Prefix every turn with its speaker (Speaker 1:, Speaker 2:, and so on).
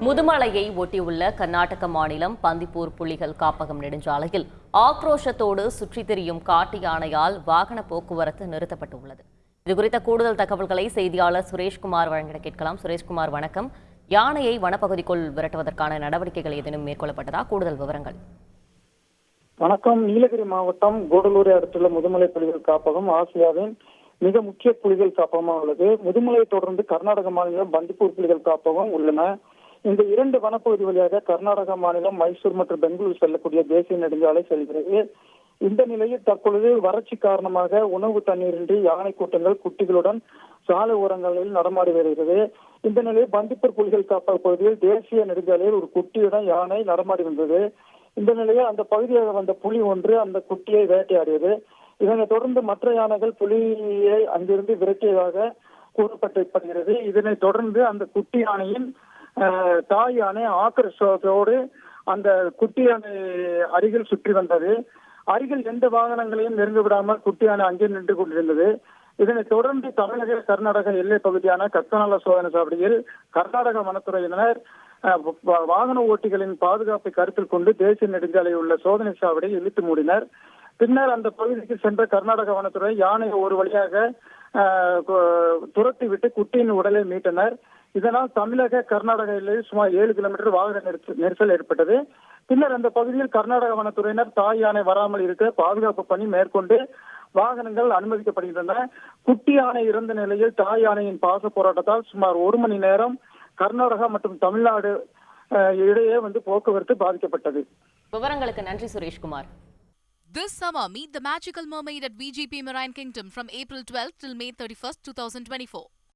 Speaker 1: முதுமலையை ஒட்டியுள்ள கர்நாடக மாநிலம் பந்திப்பூர் புலிகள் காப்பகம் நெடுஞ்சாலையில் ஆக்ரோஷத்தோடு சுற்றித் திரியும் காட்டு யானையால் வாகன போக்குவரத்து நிறுத்தப்பட்டுள்ளது. இதுகுறித்த கூடுதல் தகவல்களை செய்தியாளர் சுரேஷ்குமார் வழங்கிட கேட்கலாம். சுரேஷ்குமார், வணக்கம். யானையை வனப்பகுதிக்குள் விரட்டுவதற்கான நடவடிக்கைகள் ஏதேனும் மேற்கொள்ளப்பட்டதா? கூடுதல் விவரங்கள்.
Speaker 2: வணக்கம். நீலகிரி மாவட்டம் கூடலூரை அடுத்துள்ள முதுமலை புலிகள் காப்பகம் ஆசியாவின் மிக முக்கிய புலிகள் காப்பகமாக உள்ளது. முதுமலையை தொடர்ந்து கர்நாடக மாநிலம் பந்திப்பூர் புலிகள் காப்பகம் உள்ளன. இந்த இரண்டு வனப்பகுதி வழியாக கர்நாடக மாநிலம் மைசூர் மற்றும் பெங்களூர் செல்லக்கூடிய தேசிய நெடுஞ்சாலை செல்கிறது. இந்த நிலையில் தற்பொழுது வறட்சி காரணமாக உணவு தண்ணீரின்றி யானை கூட்டங்கள் குட்டிகளுடன் சாலை ஓரங்களில் நடமாடி வருகிறது. இந்த நிலையில் பந்திப்பூர் புலிகள் காப்பக பகுதியில் தேசிய நெடுஞ்சாலையில் ஒரு குட்டியுடன் யானை நடமாடி வந்தது. இந்த நிலையில் அந்த பகுதியாக வந்த புலி ஒன்று அந்த குட்டியை வேட்டையாடியது. இதனைத் தொடர்ந்து மற்ற யானைகள் புலியை அங்கிருந்து விரட்டியதாக கூறப்பட்டிருக்கிறது. இதனைத் தொடர்ந்து அந்த குட்டி யானையின் தாய் யானை ஆக்ரோஷத்தோடு அந்த குட்டி யானை அருகில் சுற்றி வந்தது. அருகில் எந்த வாகனங்களையும் நெருங்க விடாமல் குட்டி யானை அங்கே நின்று கொண்டிருந்தது. இதனைத் தொடர்ந்து தமிழக கர்நாடக எல்லை பகுதியான கத்தநாள சோதனை சாவடியில் கர்நாடக வனத்துறையினர் வாகன ஓட்டிகளின் பாதுகாப்பை கருத்தில் கொண்டு தேசிய நெடுஞ்சாலையில் உள்ள சோதனை சாவடியை இழுத்து மூடினர். பின்னர் அந்த பகுதிக்கு சென்ற கர்நாடக வனத்துறை யானையை ஒரு வழியாக துரத்தி விட்டு குட்டியின் உடலை மீட்டனர். இதனால் தமிழக கர்நாடக எல்லையில் சுமார் 7 கிலோமீட்டர் வாகன நெரிசல் ஏற்பட்டது. பின்னர் அந்த பகுதியில் கர்நாடக வனத்துறையினர் தாய் யானை வராமல் இருக்க பாதுகாப்பு பணி மேற்கொண்டு வாகனங்கள் அனுமதிக்கப்படுகின்றன. குட்டி யானை இறந்த நிலையில் தாய் யானையின் பாச போராட்டத்தால் சுமார் 1 மணி நேரம் கர்நாடகா மற்றும் தமிழ்நாடு இடையே போக்குவரத்து பாதிக்கப்பட்டது.
Speaker 1: விவரங்களுக்கு நன்றி Sureshkumar.
Speaker 3: This summer, meet the magical mermaid at VGP Marine Kingdom from April 12th till May 31st, 2024.